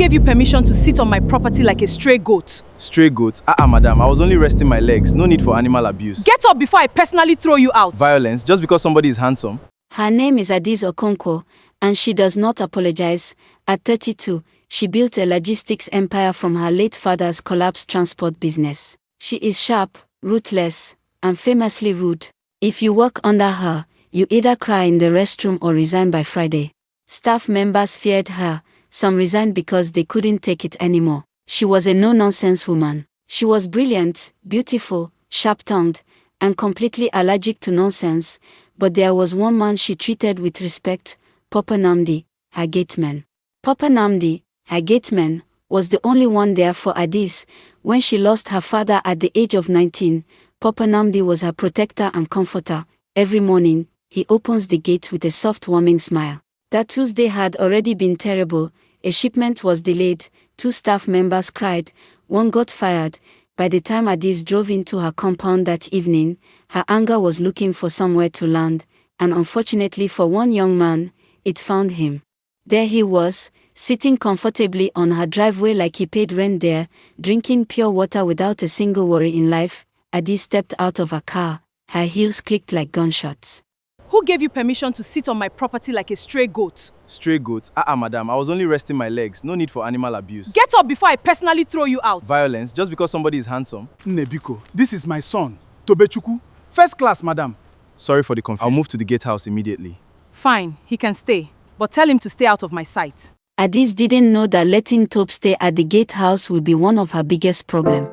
gave you permission to sit on my property like a stray goat? Stray goat? Madam, I was only resting my legs. No need for animal abuse. Get up before I personally throw you out. Violence, just because somebody is handsome? Her name is Adiz Okonkwo, and she does not apologize. At 32, she built a logistics empire from her late father's collapsed transport business. She is sharp, ruthless, and famously rude. If you work under her, you either cry in the restroom or resign by Friday. Staff members feared her. Some resigned because they couldn't take it anymore. She was a no-nonsense woman. She was brilliant, beautiful, sharp-tongued, and completely allergic to nonsense, but there was one man she treated with respect, Papa Namdi, her gateman. Papa Namdi, her gateman, was the only one there for Adiz. When she lost her father at the age of 19, Papa Namdi was her protector and comforter. Every morning, he opens the gate with a soft warming smile. That Tuesday had already been terrible. A shipment was delayed, 2 staff members cried, 1 got fired. By the time Adiz drove into her compound that evening, her anger was looking for somewhere to land, and unfortunately for one young man, it found him. There he was, sitting comfortably on her driveway like he paid rent there, drinking pure water without a single worry in life. Adiz stepped out of her car, her heels clicked like gunshots. Who gave you permission to sit on my property like a stray goat? Stray goat? Madam, I was only resting my legs. No need for animal abuse. Get up before I personally throw you out. Violence, just because somebody is handsome? Nebiko, this is my son, Tobechuku. First class, madam. Sorry for the confusion. I'll move to the gatehouse immediately. Fine, he can stay, but tell him to stay out of my sight. Adiz didn't know that letting Tobe stay at the gatehouse would be one of her biggest problems.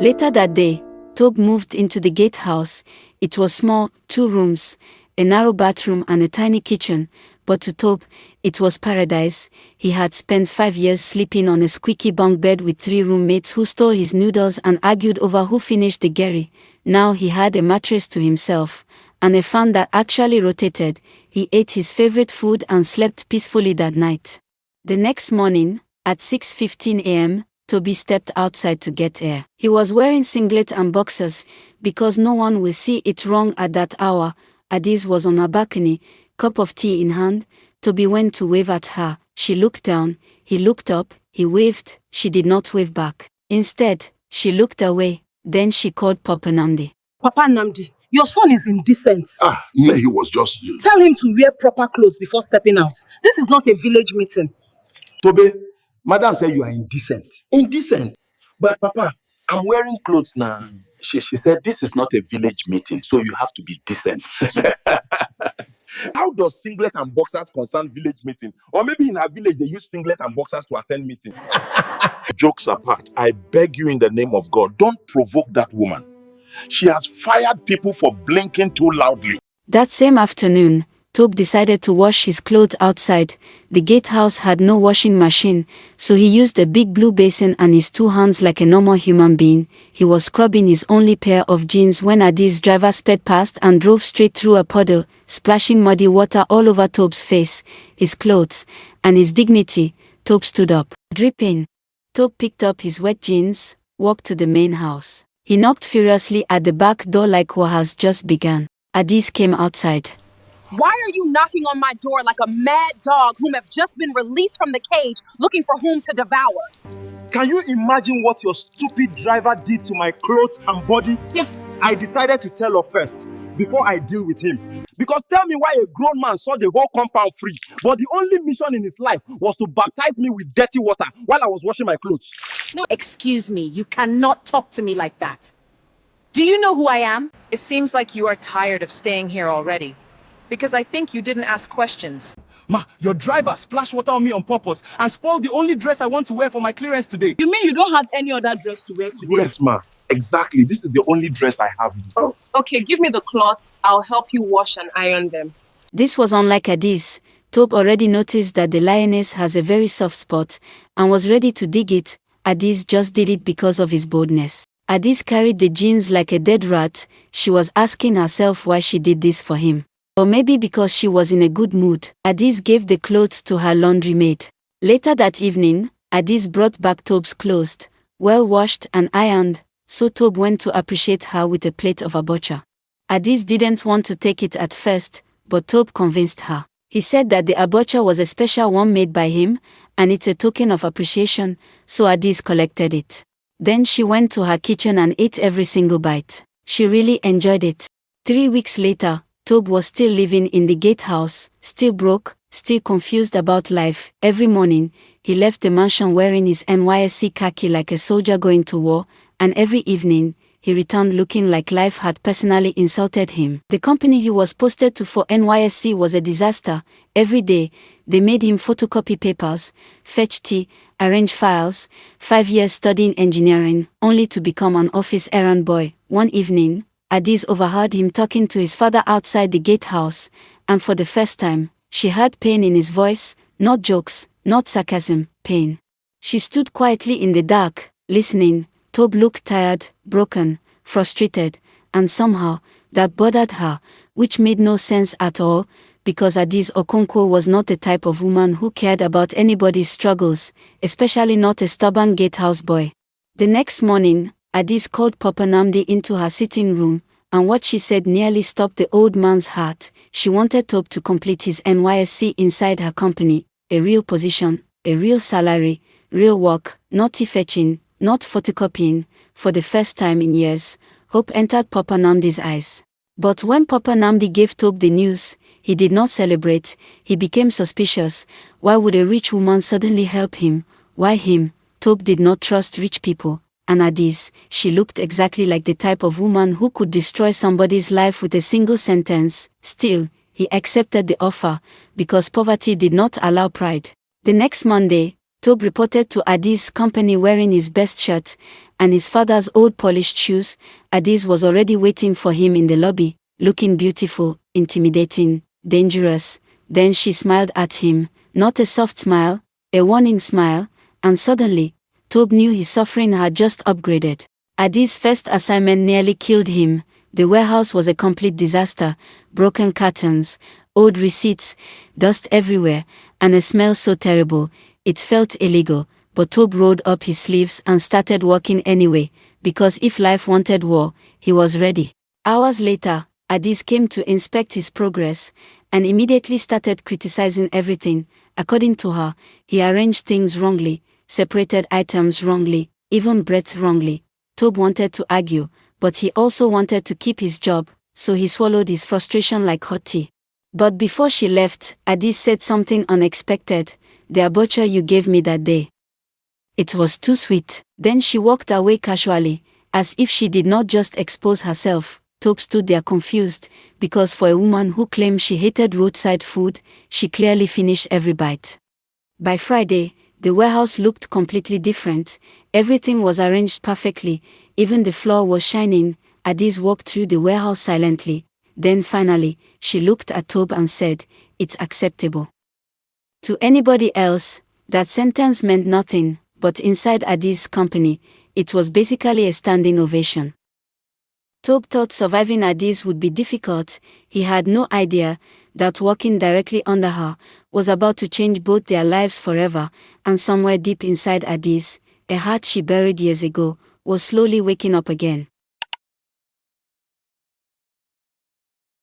Later that day, Tobe moved into the gatehouse. It was small, 2 rooms, a narrow bathroom and a tiny kitchen, but to Tobe, it was paradise. He had spent 5 years sleeping on a squeaky bunk bed with 3 roommates who stole his noodles and argued over who finished the gari. Now he had a mattress to himself, and a fan that actually rotated. He ate his favorite food and slept peacefully that night. The next morning, at 6:15 a.m., Toby stepped outside to get air. He was wearing singlet and boxers, because no one will see it wrong at that hour. Adiz was on her balcony, cup of tea in hand. Toby went to wave at her. She looked down, he looked up, he waved, she did not wave back. Instead, she looked away, then she called Papa Namdi. Papa Namdi, your son is indecent. No, he was just... Tell him to wear proper clothes before stepping out. This is not a village meeting. Tobe, madam said you are indecent. Indecent? But Papa, I'm wearing clothes now. She said this is not a village meeting, so you have to be decent. How does singlet and boxers concern village meeting? Or maybe in our village they use singlet and boxers to attend meeting. Jokes apart, I beg you in the name of God, don't provoke that woman. She has fired people for blinking too loudly. That same afternoon, Tobe decided to wash his clothes outside. The gatehouse had no washing machine, so he used a big blue basin and his 2 hands like a normal human being. He was scrubbing his only pair of jeans when Adiz's driver sped past and drove straight through a puddle, splashing muddy water all over Tobe's face, his clothes, and his dignity. Tobe stood up, dripping. Tobe picked up his wet jeans, walked to the main house. He knocked furiously at the back door like war has just begun. Adiz came outside. Why are you knocking on my door like a mad dog whom have just been released from the cage looking for whom to devour? Can you imagine what your stupid driver did to my clothes and body? Yeah. I decided to tell her first, before I deal with him. Because tell me why a grown man saw the whole compound free, but the only mission in his life was to baptize me with dirty water while I was washing my clothes. No, excuse me, you cannot talk to me like that. Do you know who I am? It seems like you are tired of staying here already. Because I think you didn't ask questions. Ma, your driver splashed water on me on purpose and spoiled the only dress I want to wear for my clearance today. You mean you don't have any other dress to wear today? Yes, ma. Exactly. This is the only dress I have. Oh, okay, give me the cloth. I'll help you wash and iron them. This was unlike Adiz. Tobe already noticed that the lioness has a very soft spot and was ready to dig it. Adiz just did it because of his boldness. Adiz carried the jeans like a dead rat. She was asking herself why she did this for him. Or maybe because she was in a good mood. Adiz gave the clothes to her laundry maid. Later that evening, Adiz brought back Tobe's clothes, well washed and ironed, so Tobe went to appreciate her with a plate of abacha. Adiz didn't want to take it at first, but Tobe convinced her. He said that the abacha was a special one made by him, and it's a token of appreciation, so Adiz collected it. Then she went to her kitchen and ate every single bite. She really enjoyed it. 3 weeks later, Tob was still living in the gatehouse, still broke, still confused about life. Every morning, he left the mansion wearing his NYSC khaki like a soldier going to war, and every evening, he returned looking like life had personally insulted him. The company he was posted to for NYSC was a disaster. Every day, they made him photocopy papers, fetch tea, arrange files, 5 years studying engineering, only to become an office errand boy. One evening, Adiz overheard him talking to his father outside the gatehouse, and for the first time, she heard pain in his voice, not jokes, not sarcasm, pain. She stood quietly in the dark, listening. Tob looked tired, broken, frustrated, and somehow, that bothered her, which made no sense at all, because Adiz Okonkwo was not the type of woman who cared about anybody's struggles, especially not a stubborn gatehouse boy. The next morning, Adiz called Papa Namdi into her sitting room, and what she said nearly stopped the old man's heart. She wanted Tob to complete his NYSC inside her company, a real position, a real salary, real work, not tea fetching, not photocopying. For the first time in years, hope entered Papa Namdi's eyes. But when Papa Namdi gave Tob the news, he did not celebrate. He became suspicious. Why would a rich woman suddenly help him? Why him? Tob did not trust rich people. And Adiz, she looked exactly like the type of woman who could destroy somebody's life with a single sentence. Still, he accepted the offer, because poverty did not allow pride. The next Monday, Tob reported to Adiz's company wearing his best shirt and his father's old polished shoes. Adiz was already waiting for him in the lobby, looking beautiful, intimidating, dangerous. Then she smiled at him, not a soft smile, a warning smile, and suddenly, Tob knew his suffering had just upgraded. Adiz's first assignment nearly killed him. The warehouse was a complete disaster, broken curtains, old receipts, dust everywhere, and a smell so terrible, it felt illegal. But Tob rolled up his sleeves and started working anyway, because if life wanted war, he was ready. Hours later, Adiz came to inspect his progress, and immediately started criticizing everything. According to her, he arranged things wrongly, separated items wrongly, even breathed wrongly. Tob wanted to argue, but he also wanted to keep his job, so he swallowed his frustration like hot tea. But before she left, Adiz said something unexpected. "The abacha you gave me that day. It was too sweet." Then she walked away casually, as if she did not just expose herself. Tob stood there confused, because for a woman who claimed she hated roadside food, she clearly finished every bite. By Friday, the warehouse looked completely different. Everything was arranged perfectly, even the floor was shining. Adiz walked through the warehouse silently. Then finally, she looked at Tob and said, "It's acceptable." To anybody else, that sentence meant nothing, but inside Adiz's company, it was basically a standing ovation. Tob thought surviving Adiz would be difficult. He had no idea that working directly under her was about to change both their lives forever, and somewhere deep inside Adiz, a heart she buried years ago was slowly waking up again.